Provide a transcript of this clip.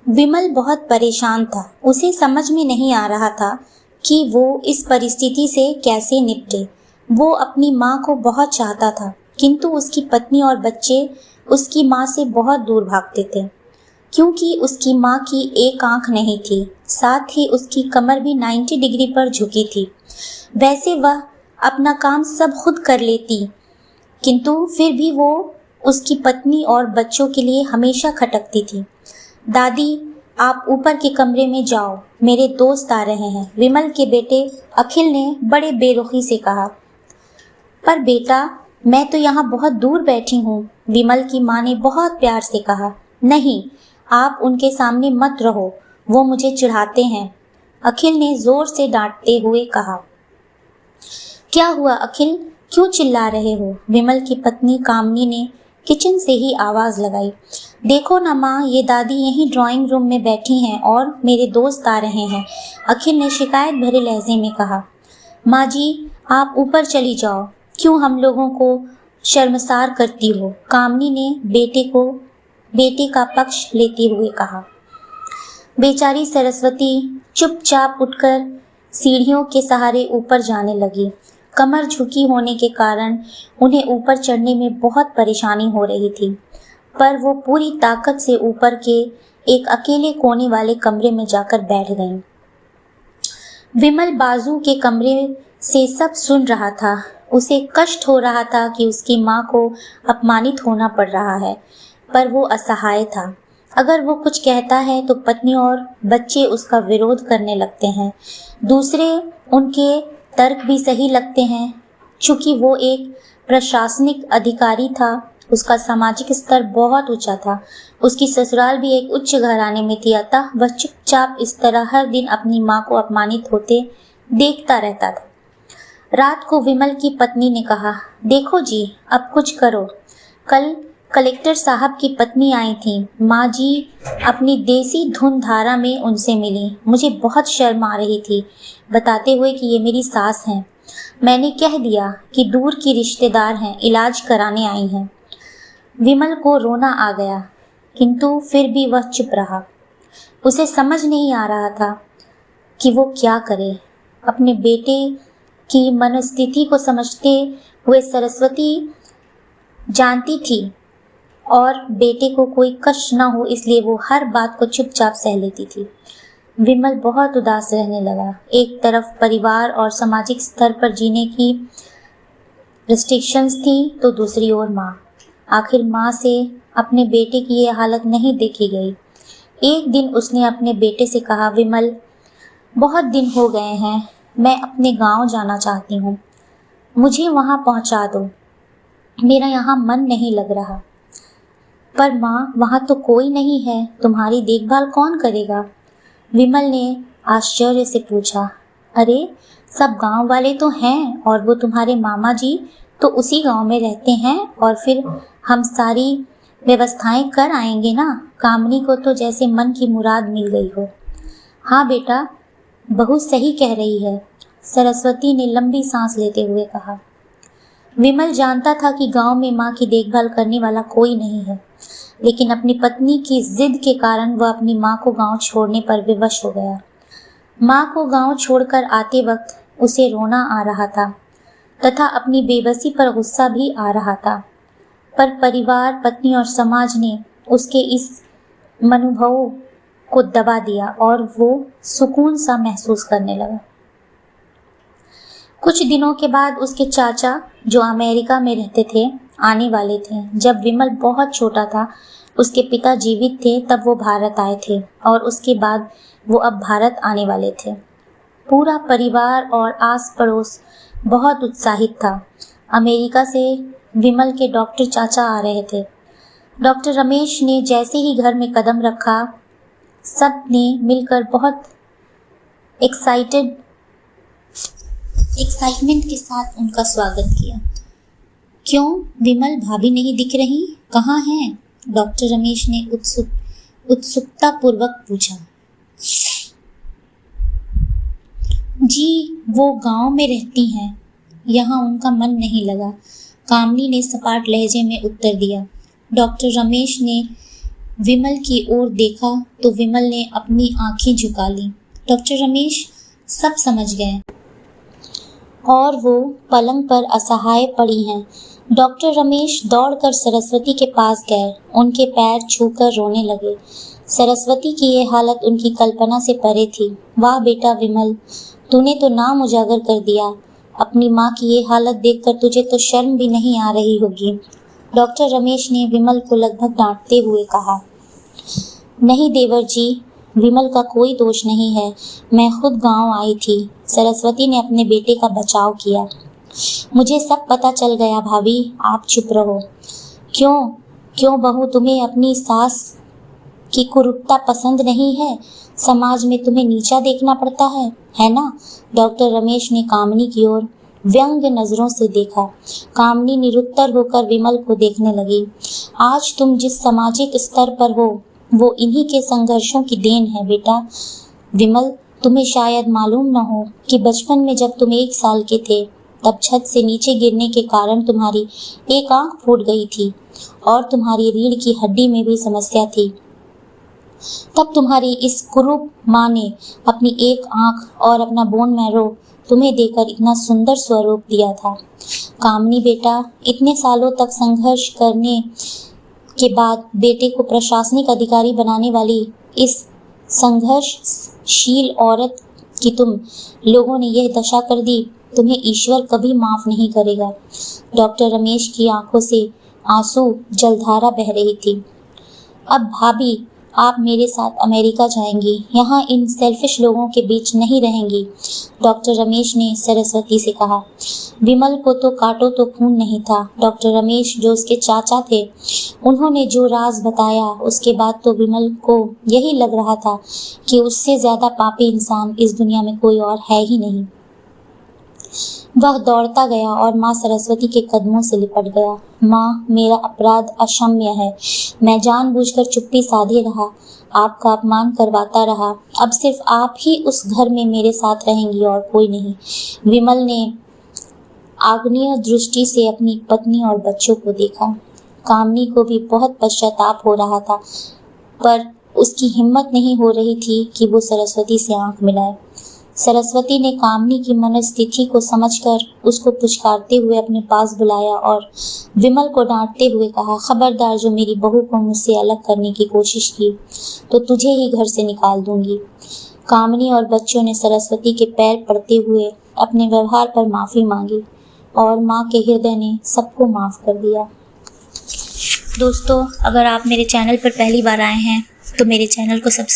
विमल बहुत परेशान था। उसे समझ में नहीं आ रहा था कि वो इस परिस्थिति से कैसे निपटे। वो अपनी माँ को बहुत चाहता था, किंतु उसकी पत्नी और बच्चे उसकी माँ से बहुत दूर भागते थे, क्योंकि उसकी माँ की एक आंख नहीं थी, साथ ही उसकी कमर भी 90 डिग्री पर झुकी थी। वैसे वह अपना काम सब खुद कर लेती, किंतु फिर भी वो उसकी पत्नी और बच्चों के लिए हमेशा खटकती थी। दादी, आप ऊपर के कमरे में जाओ, मेरे दोस्त आ रहे हैं, विमल के बेटे अखिल ने बड़े बेरुखी से कहा। पर बेटा, मैं तो यहाँ बहुत दूर बैठी हूँ, विमल की माँ ने बहुत प्यार से कहा। नहीं, आप उनके सामने मत रहो, वो मुझे चिढ़ाते हैं, अखिल ने जोर से डांटते हुए कहा। क्या हुआ अखिल, क्यों चिल्ला रहे हो? विमल की पत्नी कामनी ने किचन से ही आवाज लगाई। देखो ना माँ, ये दादी यहीं ड्राइंग रूम में बैठी हैं और मेरे दोस्त आ रहे हैं, अखिल ने शिकायत भरे लहजे में कहा। माँ जी, आप ऊपर चली जाओ, क्यों हम लोगों को शर्मसार करती हो? कामनी ने बेटे का पक्ष लेते हुए कहा। बेचारी सरस्वती चुपचाप उठकर सीढ़ियों के सहारे ऊपर जाने लगी। कमर झुकी होने के कारण उन्हें ऊपर चढ़ने में बहुत परेशानी हो रही थी, पर वो पूरी ताकत से ऊपर के एक अकेले कोने वाले कमरे में जाकर बैठ गईं। विमल बाजू के कमरे से सब सुन रहा था। उसे कष्ट हो रहा था कि उसकी माँ को अपमानित होना पड़ रहा है, पर वो असहाय था। अगर वो कुछ कहता है तो पत्नी और बच्चे उसका विरोध करने लगते हैं। दूसरे उनके तर्क भी सही लगते हैं। चूंकि वो एक प्रशासनिक अधिकारी था, उसका सामाजिक स्तर बहुत ऊंचा था, उसकी ससुराल भी एक उच्च घराने में थी, अतः वह चुपचाप इस तरह हर दिन अपनी माँ को अपमानित होते देखता रहता था। रात को विमल की पत्नी ने कहा, देखो जी, अब कुछ करो। कल कलेक्टर साहब की पत्नी आई थी, माँ जी अपनी देसी धुन धारा में उनसे मिली। मुझे बहुत शर्म आ रही थी, बताते हुए कि ये मेरी सास हैं। मैंने कह दिया कि दूर की रिश्तेदार हैं, इलाज कराने आई हैं। विमल को रोना आ गया, किंतु फिर भी वह चुप रहा। उसे समझ नहीं आ रहा था कि वो क्या करे। अपने बेटे की मनोस्थिति को समझते हुए सरस्वती जानती थी और बेटे को कोई कष्ट न हो, इसलिए वो हर बात को चुपचाप सह लेती थी। विमल बहुत उदास रहने लगा। एक तरफ परिवार और सामाजिक स्तर पर जीने की रिस्ट्रिक्शंस थी, तो दूसरी ओर माँ। आखिर माँ से अपने बेटे की ये हालत नहीं देखी गई। एक दिन उसने अपने बेटे से कहा, विमल, बहुत दिन हो गए हैं, मैं अपने गांव जाना चाहती हूँ, मुझे वहाँ पहुँचा दो, मेरा यहाँ मन नहीं लग रहा। पर माँ, वहाँ तो कोई नहीं है, तुम्हारी देखभाल कौन करेगा? विमल ने आश्चर्य से पूछा। अरे, सब गांव वाले तो हैं और वो तुम्हारे मामा जी तो उसी गांव में रहते हैं, और फिर हम सारी व्यवस्थाएं कर आएंगे ना। कामनी को तो जैसे मन की मुराद मिल गई हो। हाँ बेटा, बहू सही कह रही है, सरस्वती ने लंबी सांस लेते हुए कहा। विमल जानता था कि गांव में माँ की देखभाल करने वाला कोई नहीं है, लेकिन अपनी पत्नी की जिद के कारण वह अपनी माँ को गांव छोड़ने पर विवश हो गया। माँ को गांव छोड़कर आते वक्त उसे रोना आ रहा था तथा अपनी बेबसी पर गुस्सा भी आ रहा था, पर परिवार, पत्नी और समाज ने उसके इस मनोभाव को दबा दिया और वो सुकून सा महसूस करने लगा। कुछ दिनों के बाद उसके चाचा, जो अमेरिका में रहते थे, आने वाले थे। जब विमल बहुत छोटा था, उसके पिता जीवित थे, तब वो भारत आए थे और उसके बाद वो अब भारत आने वाले थे। पूरा परिवार और आस पड़ोस बहुत उत्साहित था। अमेरिका से विमल के डॉक्टर चाचा आ रहे थे। डॉक्टर रमेश ने जैसे ही घर में कदम रखा, सब ने मिलकर बहुत एक्साइटमेंट के साथ उनका स्वागत किया। क्यों विमल, भाभी नहीं दिख रही, कहाँ हैं? डॉक्टर रमेश ने उत्सुकता पूर्वक पूछा। जी, वो गांव में रहती हैं, यहाँ उनका मन नहीं लगा, कामनी ने सपाट लहजे में उत्तर दिया। डॉक्टर रमेश ने विमल की ओर देखा तो विमल ने अपनी आंखें झुका ली। डॉक्टर रमेश सब समझ गए और वो पलंग पर असहाय पड़ी हैं। डॉक्टर रमेश दौड़कर सरस्वती के पास गए, उनके पैर छूकर रोने लगे। सरस्वती की ये हालत उनकी कल्पना से परे थी। वाह बेटा विमल, तूने तो नाम उजागर कर दिया। अपनी माँ की ये हालत देखकर तुझे तो शर्म भी नहीं आ रही होगी। डॉक्टर रमेश ने विमल को लगभग डांटते हुए कहा। नहीं देवर जी, विमल का कोई दोष नहीं है। मैं खुद गांव आई थी। सरस्वती ने अपने बेटे का बचाव किया। मुझे सब पता चल गया भाभी, आप चुप रहो। क्यों बहू, तुम्हें अपनी सास की कुरूपता पसंद नहीं है? समाज में तुम्हें नीचा देखना पड़ता है ना? डॉक्टर रमेश ने कामनी की ओर व्यंग नजरों से देखा। कामनी निरुत्तर होकर विमल को देखने लगी। आज तुम जिस सामाजिक स्तर पर हो वो इन्हीं के संघर्षों की देन है बेटा। विमल, तुम्हें शायद मालूम न हो कि बचपन में जब तुम 1 साल के थे तब छत से नीचे गिरने के कारण तुम्हारी एक आंख फूट गई थी और तुम्हारी रीढ़ की हड्डी में भी समस्या थी। तब तुम्हारी इस कुरूप माँ ने अपनी एक आंख और अपना बोन मैरो तुम्हें देकर इतना सुंदर स्वरूप दिया था। कामनी बेटा, इतने सालों तक संघर्ष करने के बाद बेटे को प्रशासनिक अधिकारी बनाने वाली इस संघर्षशील औरत की तुम लोगों ने यह दशा कर दी, तुम्हें ईश्वर कभी माफ नहीं करेगा। डॉक्टर रमेश की आंखों से आंसू जलधारा बह रही थी। अब भाभी, आप मेरे साथ अमेरिका जाएंगी, यहाँ इन सेल्फिश लोगों के बीच नहीं रहेंगी। डॉक्टर रमेश ने सरस्वती से कहा। विमल को तो काटो तो खून नहीं था। डॉक्टर रमेश जो उसके चाचा थे, उन्होंने जो राज बताया उसके बाद तो विमल को यही लग रहा था कि उससे ज्यादा पापी इंसान इस दुनिया में कोई और है ही नहीं। वह दौड़ता गया और माँ सरस्वती के कदमों से लिपट गया। माँ, मेरा अपराध अक्षम्य है। मैं जानबूझकर चुप्पी साधे रहा, आपका अपमान करवाता रहा। अब सिर्फ आप ही उस घर में मेरे साथ रहेंगी और कोई नहीं। विमल ने आग्नेय दृष्टि से अपनी पत्नी और बच्चों को देखा। कामनी को भी बहुत पश्चाताप हो रहा था, पर उसकी हिम्मत नहीं हो रही थी कि वो सरस्वती से आंख मिलाए। सरस्वती ने कामनी की मनस्थिति को समझकर उसको पुचकारते हुए अपने पास बुलाया और विमल को डांटते हुए कहा, खबरदार, जो मेरी बहू को मुझसे अलग करने की कोशिश की तो तुझे ही घर से निकाल दूंगी। कामनी और बच्चों ने सरस्वती के पैर पड़ते हुए अपने व्यवहार पर माफी मांगी और माँ के हृदय ने सबको माफ कर दिया। दोस्तों, अगर आप मेरे चैनल पर पहली बार आए हैं तो मेरे चैनल को सब्सक्राइब